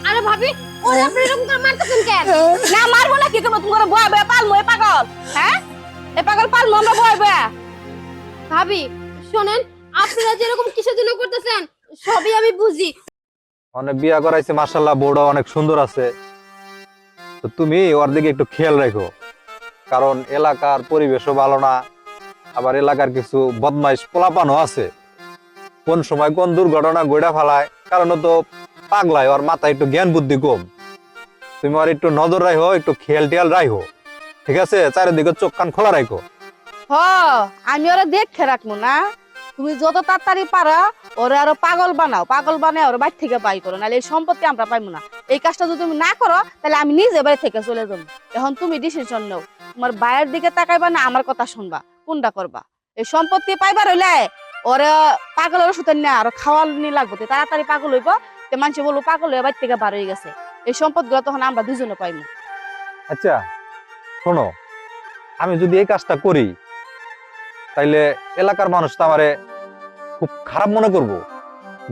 আরে ভাবি ওরে আপনি এরকম করে মারতেছেন কেন? না মারবো না, কি করবো? তুমি করে বয় বয় পালমো এ পাগল। হ্যাঁ এ পাগল পালমো আমরা বয় বয়। ভাবি শুনেন, আপনারা যেরকম কিসের জন্য করতেছেন সবই আমি বুঝি। অনেক বিয়া করাইছে মাশাআল্লাহ, বউটা অনেক সুন্দর আছে। তো তুমি ওর দিকে একটু খেয়াল রাখো, কারণ এলাকার পরিবেশও ভালো না, আবার এলাকার কিছু বদমাইশ পোলাপানও আছে। কোন সময় কোন দুর্ঘটনা গড়া ফেলায়, কারণ তো পাগলায়, ওর মাথায় একটু জ্ঞান বুদ্ধি কম। তুমি ওর একটু নজর রাখো, একটু খেয়াল টিয়াল রাখো, ঠিক আছে? চারিদিকে চোখ কান খোলা রাখো। হ আমি ওরা দেখে রাখবো না। তুমি যত তাড়াতাড়ি পারা ওরে আরো পাগল বানাও, পাগল বানায় ওর বাড়ি থেকে বাই করো, নাহলে এই সম্পত্তি আমরা পাইবো না। এই কাজটা যদি তুমি না করো তাহলে আমি নিজে বাড়ি থেকে চলে যাবো। এখন তুমি ডিসিশন নাও, তোমার বাইরের দিকে তাকাইবা না আমার কথা শুনবা, কোনটা করবা? এই সম্পত্তি পাইবার হইলে ওরে পাগলের ওষুধ না আরো খাওয়ার নি লাগবো, তাড়াতাড়ি পাগল হইব। মানুষ বলবো পাগল হয়ে বাড়ি থেকে বার হয়ে গেছে। এই সম্পদ গুলো তখন আমরা দুজনে পাইবো। আচ্ছা শোনো, আমি যদি এই কাজটা করি তাইলে এলাকার মানুষ তো আমারে খুব খারাপ মনে করব,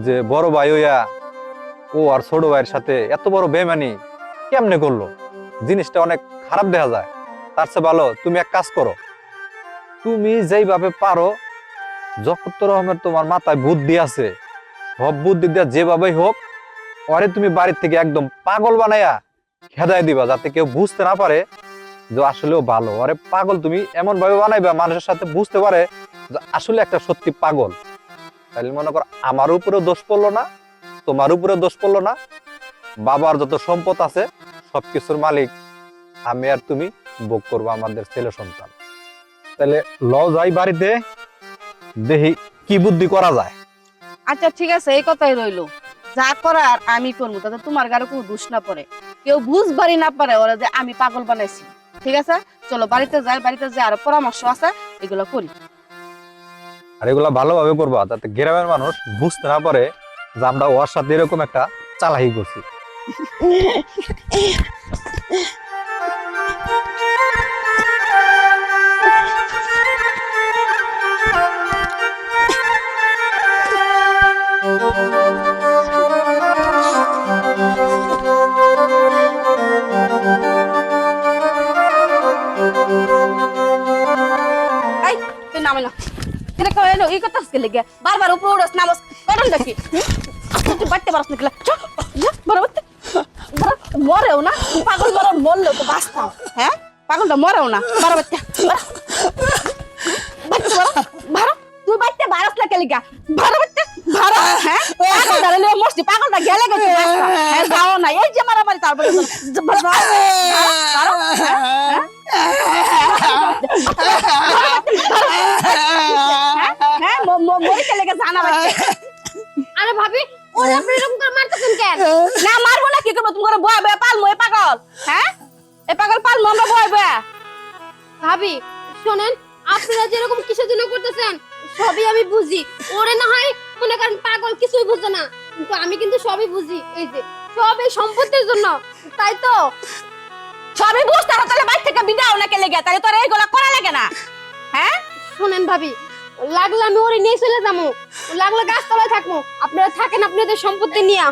যে বড় ভাই হইয়া ও আর ছোট ভাইয়ের সাথে এত বড় বেমানি কেমনে করলো। জিনিসটা অনেক খারাপ দেখা যায়। তার চেয়ে ভালো তুমি এক কাজ করো, তুমি যেইভাবে পারো, যত রকমের তোমার মাথায় বুদ্ধি আছে, সব বুদ্ধি দিয়া যেভাবেই হোক ওরে তুমি বাড়ির থেকে একদম পাগল বানাইয়া খেদাই দিবা, যাতে কেউ বুঝতে না পারে যে আসলেও ভালো। আরে পাগল তুমি এমন ভাবে বানাইবা মানুষের সাথে বুঝতে পারে যে আসলে একটা সত্যি পাগল। তাহলে মনে করো আমার উপরেও দোষ পড়লো না, তোমার উপরে দোষ পড়লো না, বাবার যত সম্পদ আছে সবকিছুর মালিক আমি আর তুমি, ভোগ করবো আমাদের ছেলে সন্তান। তাহলে ল যাই বাড়িতে, দেখি কি বুদ্ধি করা যায়। আচ্ছা ঠিক আছে, এই কথাই রইলো। যা করার আমি করবো, তাতে তোমার গায়ে কোনো দোষ না পড়ে, কেউ বুঝবারই না পারে ওরা যে আমি পাগল বানাইছি। ঠিক আছে চলো বাড়িতে যাই, বাড়িতে যাই আরো পরামর্শ আছে এগুলো করি। আর এগুলা ভালোভাবে করবা, যাতে গ্রামের মানুষ বুঝতে না পারে যে আমরা ওর সাথে এরকম একটা চালাকি করছি। এই তুই নামে না, এটা কই এলো এই কথা আজকে লেগে বারবার উপরে উড়াস নামাস করেন নাকি? তুই বাড়তে পারছ না, বরাবর মরেও না পাগল, মরার মরলেও তো বাঁচতাম। হ্যাঁ পাগলটা মরেও না, বরাবর তুই বাড়তে বারস না কেলিগা, বরাবর ভাড়া। হ্যাঁ পাগলটা রে মরছি, পাগলটা গেলে গেছে বাঁচতাম। হ্যাঁ যাও না, এই যে মারামারি তারপরে হ্যাঁ মরে চলে গেছে আনা বাচ্চা। আরে ভাবি ওরে আপনি এরকম করে মারতেছেন কেন? না মারবো না, কি করবো? তুমি করে বয় বয় পালমো এ পাগল। হ্যাঁ এ পাগল পালমো আমরা বয় বয়। ভাবি শুনেন, আপনারা যেরকম কিসের জন্য করতেছেন সবই আমি বুঝি। ওরে না হয় মনে করেন পাগল, কিছুই বুঝে না, কিন্তু আমি কিন্তু সবই বুঝি। এই যে সব এই সম্পত্তির জন্য, তাই তো? সবই বুঝতে হবে, তাহলে বাইর থেকে বিদাও না কেলে গে, তাহলে তোর এইগুলা করা লাগে না। হ্যাঁ শুনেন ভাবি, লাগলে আমি ওরে নিয়ে চলে যাবো, লাগলে গাছতলায় থাকবো, আপনারা থাকেন আপনাদের সম্পত্তি নিয়ে।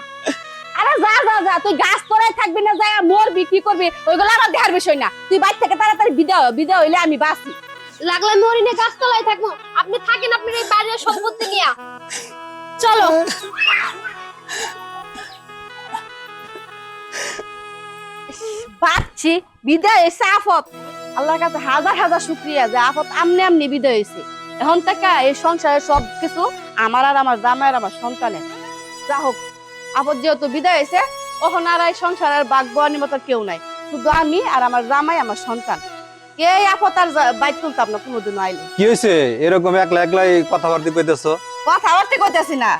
আরে যা যা যা, তুই গাছ তোরাই থাকবি না, যা মরবি, কি করবি ওইগুলো আমার দেখার বিষয় না। তুই বাইর থেকে তাড়াতাড়ি বিদাও, বিদায় হইলে আমি বাঁচি। লাগলে আমি ওরে নিয়ে গাছতলায় থাকবো, আপনি থাকেন আপনার এই বাড়ির সম্পত্তি নিয়ে। চলো বাঁচছি, বিদায় হয়েছে আফত। আল্লাহর কাছে হাজার হাজার শুকরিয়া যে আফত আমনে আমনি বিদায় হয়েছে। এখন থেকে এই সংসারের সব কিছু আমার আর আমার জামাইয়ের, আমার সন্তানের। যা হোক আফত যেহেতু বিদায় হয়েছে, তখন আর এই সংসারের বাঘ বানির মতো কেউ নাই, শুধু আমি আর আমার জামাই, আমার সন্তান। কে আফত আর বাইক তুলতাম না কোনোদিন আইলে। কি হয়েছে এরকম একলা একলাই কথাবার্তা কইতেছো? কথাবার্তা কইতেছি না,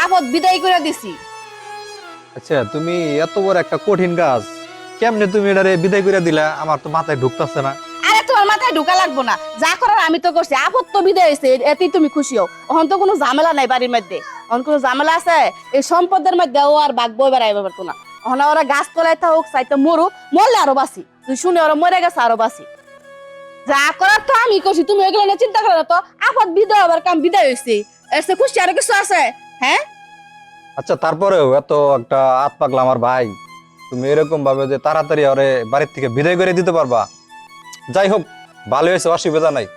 আফত বিদায় করে দিছি। আচ্ছা তুমি এত বড় একটা কঠিন কাজ কেমনে তুমি এটারে বিদায় করে দিলা? আমার তো মাথায় ঢুকতাছে না। আরে তোমার মাথায় ঢুকা লাগবো না, যা করার আমি তো করছি। আপদ তো বিদায় হয়েছে, এতেই তুমি খুশি হও। এখন তো কোনো ঝামেলা নাই বাড়ির মধ্যে। এখন কোনো ঝামেলা আছে এই সম্পদের মধ্যে ও আর বাঘ বই বেড়াইবে পারতো না। এখন ওরা গাছ তলায় থাকুক, চাইতে মরুক, মরলে আরো বাঁচি। তুই শুনে ওরা মরে গেছে আরো বাঁচি। যা করার তো আমি করছি, তুমি ওইগুলো নিয়ে চিন্তা করো না তো। আপদ বিদায় আবার কাম বিদায় হয়েছে, এর চেয়ে খুশি আরো কিছু আছে? হ্যাঁ, আচ্ছা তারপরেও এত একটা আত পাগলা আমার ভাই, তুমি এরকম ভাবে যে তাড়াতাড়ি ওরে বাড়ির থেকে বিদায় করে দিতে পারবা? যাই হোক, ভালো হয়েছে, অসুবিধা নাই।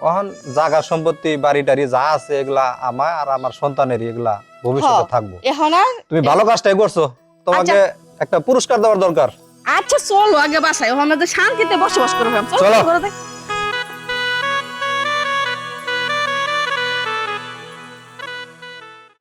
এখন জায়গা সম্পত্তি বাড়ি টাড়ি যা আছে এগুলা আমার আর আমার সন্তানেরই, এগুলা ভবিষ্যতে থাকবো। এখন আর তুমি ভালো কাজটাই করছো, তোমাকে একটা পুরস্কার দেওয়ার দরকার। আচ্ছা চলো আগে বাসায়, ওখানে শান্তিতে বসবাস করবো। চলো। চলো